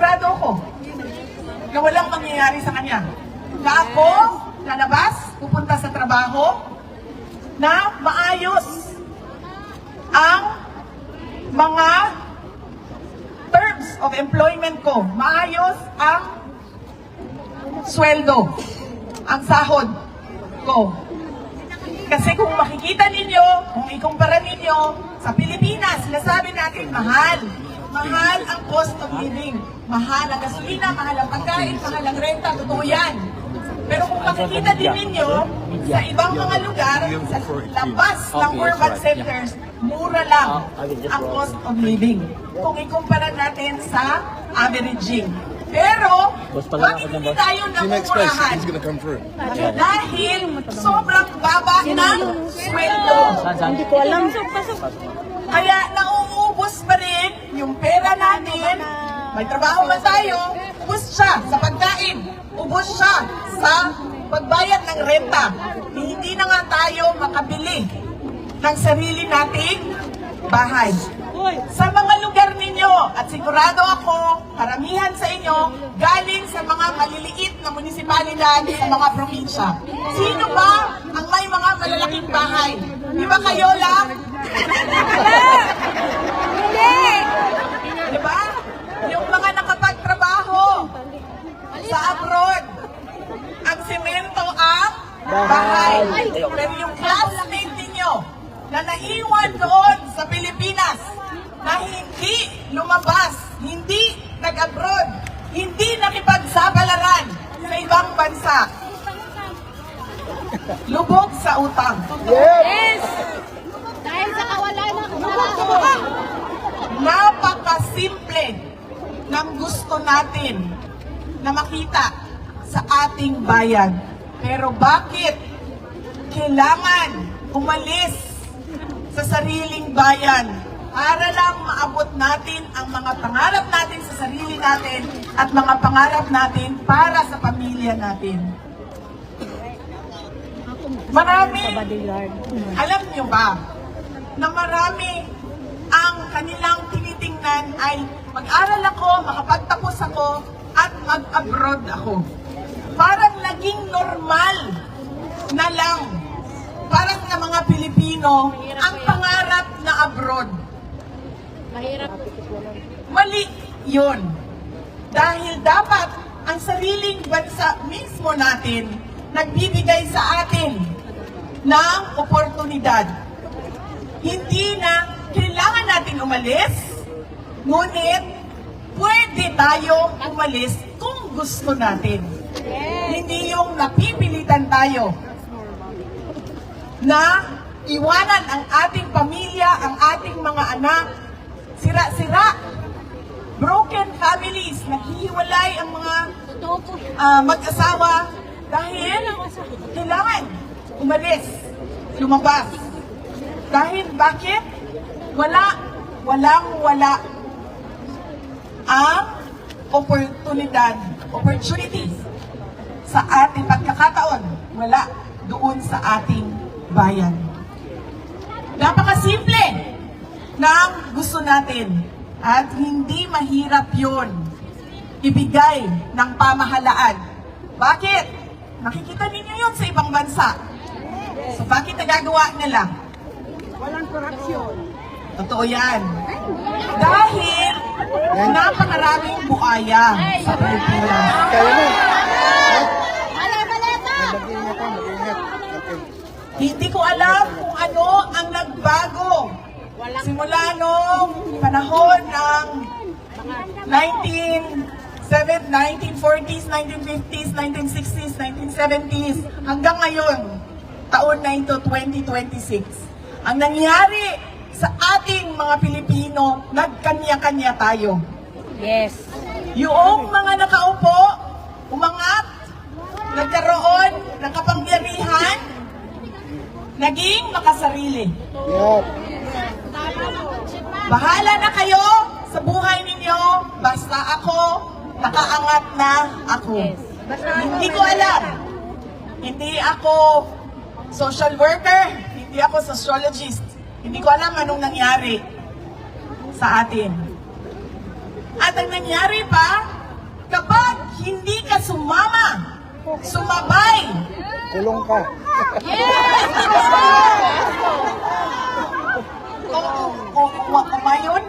sigurado ako na walang mangyayari sa kanya. Na ako, lalabas, pupunta sa trabaho, na maayos ang mga terms of employment ko. Maayos ang sweldo, ang sahod ko. Kasi kung makikita ninyo, kung ikumpara ninyo, sa Pilipinas, sinasabi natin mahal. Mahal ang cost of living. Mahal ang gasolina, mahal ang pagkain, mahal ang renta, totoo yan. Pero kung makikita din ninyo, sa ibang mga lugar, sa labas ng urban centers, mura lang ang cost of living. Kung ikumpara natin sa averaging. Pero, bakit hindi tayo namumurahan? Dahil sobrang baba ng sweldo. Hindi ko alam. Kaya nauubos pa rin yung pera natin. May trabaho man tayo, ubos siya sa pagkain. Ubos siya sa pagbayad ng renta. Hindi na nga tayo makabili ng sarili nating bahay. Sa mga lugar ninyo, at sigurado ako, karamihan sa inyo, galing sa mga maliliit na munisipalidad sa mga probinsya. Sino ba ang may mga malalaking bahay? Di ba kayo lang? Hindi! Di ba? Yung mga nakapagtrabaho sa abroad, ang semento ang bahay. Pero yung classmate ninyo na naiwan doon sa Pilipinas, na hindi lumabas, hindi nag-abroad, hindi nakipagsapalaran sa ibang bansa. Lubog sa utang. Yes! Dahil sa kawalan ng Napakasimple ng gusto natin na makita sa ating bayan. Pero bakit kailangan umalis sa sariling bayan para lang maabot natin ang mga pangarap natin sa sarili natin at mga pangarap natin para sa pamilya natin? Marami, alam nyo ba, na marami ang kanilang tinitingnan ay mag-aral ako, makapagtapos ako, at mag-abroad ako. Parang naging normal na lang, parang na mga Pilipino, ang pangarap na abroad. Mahirap. Mali yun. Dahil dapat ang sariling bansa mismo natin nagbibigay sa atin ng oportunidad. Hindi na kailangan natin umalis, ngunit pwede tayo umalis kung gusto natin. Hindi yung napipilitan tayo na iwanan ang ating pamilya, ang ating mga anak, sira-sira, broken families, naghihiwalay ang mga mag-asawa dahil kailangan umalis, lumabas. Dahil bakit? Walang-wala ang opportunities sa ating pagkakataon. Wala doon sa ating bayan. Napakasimple ng gusto natin at hindi mahirap yun ibigay ng pamahalaan. Bakit? Nakikita ninyo yun sa ibang bansa. So bakit nagagawa nila? Walang korupsyon. Totoo yan. Dahil napakaraming buaya sa Pilipinas. Hindi ko alam kung ano ang nagbago. Simula noong panahon ng 1940s, 1950s, 1960s, 1970s, hanggang ngayon, taon na ito, 2026. Ang nangyari sa ating mga Pilipino, nagkanya-kanya tayo. Yes. Yung mga nakaupo, umangat, nagkaroon ng kapangyarihan, naging makasarili. Bahala na kayo sa buhay ninyo, basta ako, nakaangat na ako. Hindi ko alam. Hindi ako social worker, hindi ako sociologist. Hindi ko alam anong nangyari sa atin. At ang nangyari pa, kapag hindi ka sumama, sumabay, Kulong ka.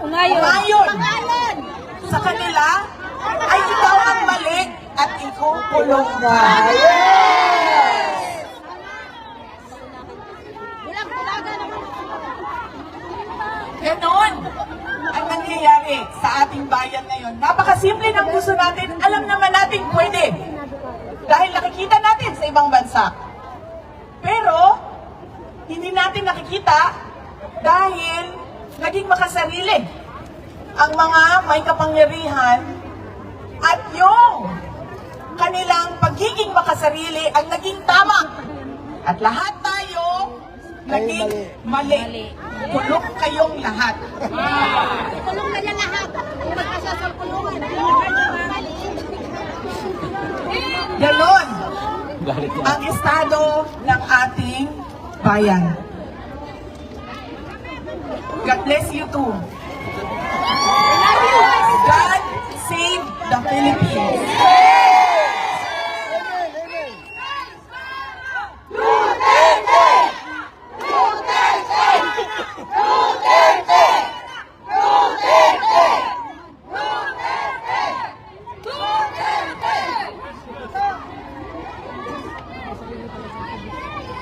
umayon, Pangalan! sa kanila, ay ikaw ang mali at ikaw kulong ka. Bulag-bulaga naman. Ganon ang nangyayari sa ating bayan ngayon. Napakasimple ng gusto natin. Alam naman natin pwede. Dahil nakikita natin sa ibang bansa. Pero, hindi natin nakikita dahil naging makasarili ang mga may kapangyarihan at yung kanilang pagiging makasarili ang naging tama. At lahat tayo naging mali. Kulong kayong lahat. Kulong na niya lahat. Kung magkasya sa kulungan. Ganon ang estado ng ating bayan. God bless you too. God save the Philippines.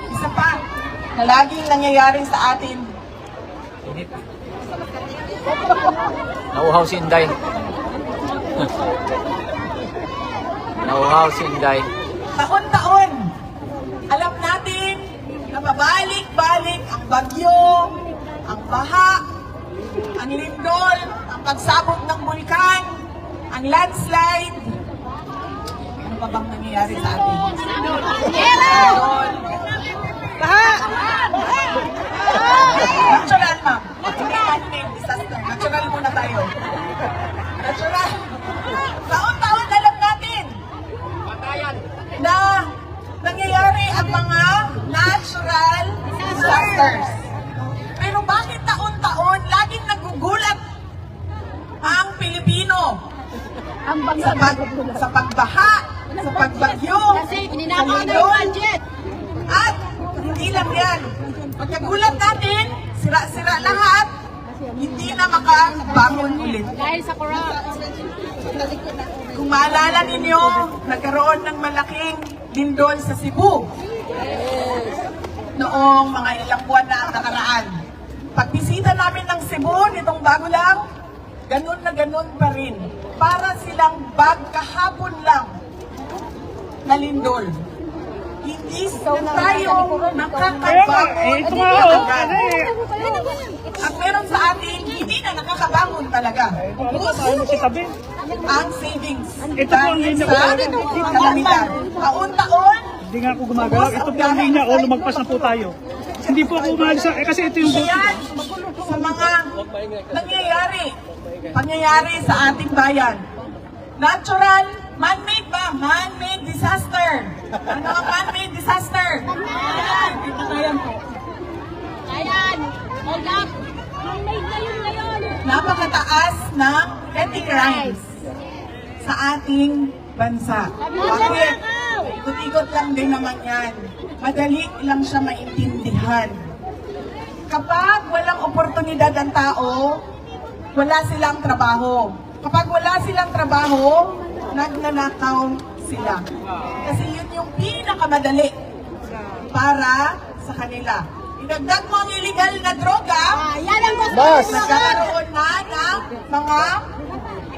Isa pa na laging nangyayari sa atin, Nauhaw si Inday. Nauhaw si Inday. taon-taon, alam natin na pabalik-balik ang bagyo, ang baha, ang lindol, ang pagsabog ng bulkan, ang landslide. Ano pa bang nangyayari sa atin? Lindol. Natural, ma'am. Natural disaster. Natural muna tayo. Natural. Taon-taon alam natin na nangyayari ang mga natural disasters. Pero bakit taon-taon laging nagugulat ang Pilipino sa pagbaha, sa pagbagyo, Kasi sa ininakaw na yung lindol, budget. at hindi lang yan. Pagkagulat natin, sira-sira lahat, hindi na makabangon ulit. Dahil sa corrupt. Kung maalala ninyo, nagkaroon ng malaking lindol sa Cebu. Noong mga ilang buwan na ang nakaraan. Pagbisita namin ng Cebu, nitong bago lang, ganun na ganun pa rin. Para silang kahapon lang na lindol. Hindi na tayo nakakabangon agad. At meron sa atin, hindi na nakakabangon talaga. Ang savings Ito po ang dahil linya sa ko. kalamidad. Taon-taon, Hindi nga ako gumagalaw. Ito po ang linya o lumagpas na po tayo. Hindi po ako umalis kasi ito yung bote. yan sa mga pangyayari sa ating bayan. Natural, man-made ba? Man-made disaster. Ano ang man-made disaster? Ayan po. Ayan. Hold up. Made na yun ngayon. Napakataas ng petty crimes sa ating bansa. Bakit? Ikot-ikot lang din naman yan. Madali lang siya maintindihan. Kapag walang oportunidad ang tao, wala silang trabaho. Kapag wala silang trabaho, nagnanakaw sila. Kasi yun yung pinakamadali para sa kanila. Idagdag mo ang illegal na droga, Yan ang gusto Bas! ko. nagkakaroon na ng mga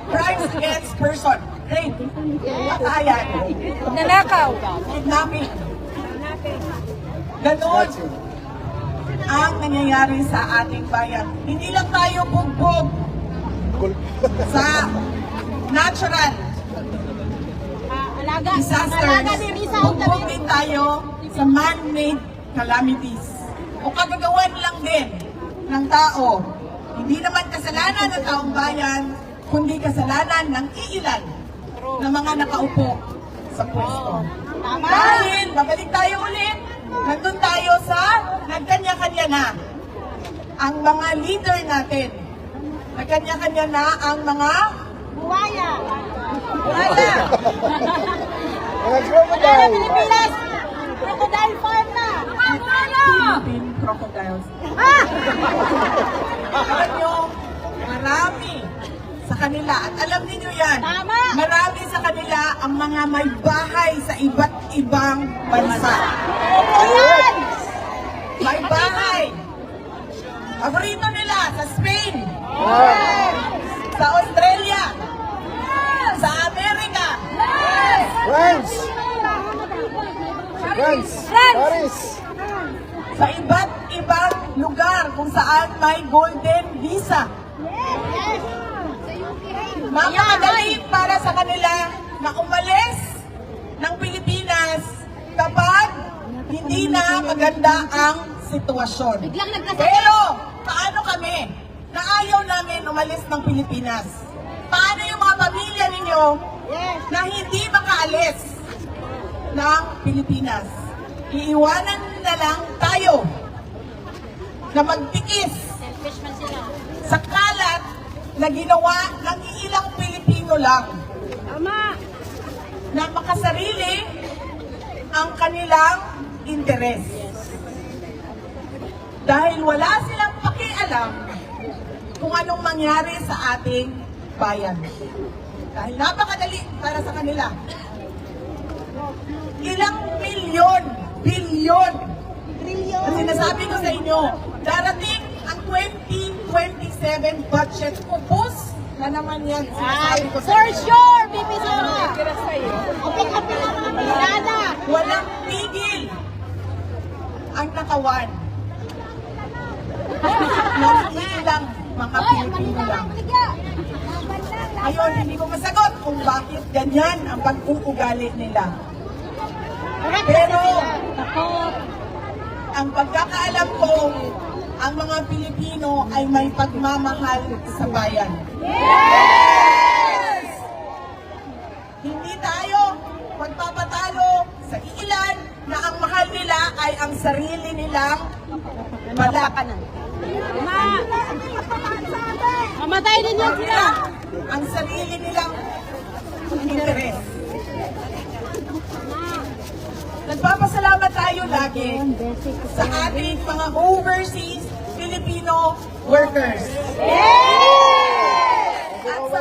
crimes against person. Rape, patayan, Nanakaw. kidnapping. Ganon ang nangyayari sa ating bayan. Hindi lang tayo bugbog sa natural Alaga. disasters. Alaga ni Risa. Bugbog din tayo sa man-made calamities. O kagagawan lang din ng tao. Hindi naman kasalanan ng taong bayan, kundi kasalanan ng iilan na mga nakaupo sa pwesto. Tama. Dahil, babalik tayo ulit, nandun tayo sa nagkanya-kanya na ang mga leader natin. Nagkanya-kanya na ang mga Buwaya. Wala. Wala na Pilipinas. Crocodile farm na. Philippine crocodiles. Ah! Alam nyo, marami sa kanila, at alam niyo yan, Tama. marami sa kanila ang mga may bahay sa iba't ibang bansa. Opo yan. May bahay. Paborito nila sa Spain, sa Australia, sa Amerika, France! France! Paris! sa iba't ibang lugar kung saan may golden visa. Yes. Sa UK. Napakadali para sa kanila na umalis ng Pilipinas kapag hindi na maganda ang sitwasyon. Biglang nagkasakit. Pero, paano kami na ayaw namin umalis ng Pilipinas? Paano yung mga pamilya ninyo Yes. na hindi makaalis ng Pilipinas? Iiwanan na lang tayo na magtikis Selfish man sila. sa kalat na ginawa ng ilang Pilipino lang Tama. na makasarili ang kanilang interes. Dahil wala silang pakialam kung anong mangyari sa ating bayan. Dahil napakadali para sa kanila. Ilang milyon, bilyon, ang sinasabi ko sa inyo, darating ang 2027 budget. Ubus na naman yan. Sinasabi ko sa For inyo. sure, Bibi Sara. Kapit-kapit ang mga Pilipina. Walang tigil ang natawan ng ilang mga Pilipino lang. Ngayon, hindi ko masagot kung bakit ganyan ang pag-uugali nila. Pero, ang pagkakaalam ko, ang mga Pilipino ay may pagmamahal sa bayan. Hindi tayo magpapatalo sa ilan na ang mahal nila ay ang sarili nilang balakanan. Mamatay din yan sila. Ang sarili nilang interes. Nagpapasalamat tayo lagi sa ating mga overseas Filipino workers. At sa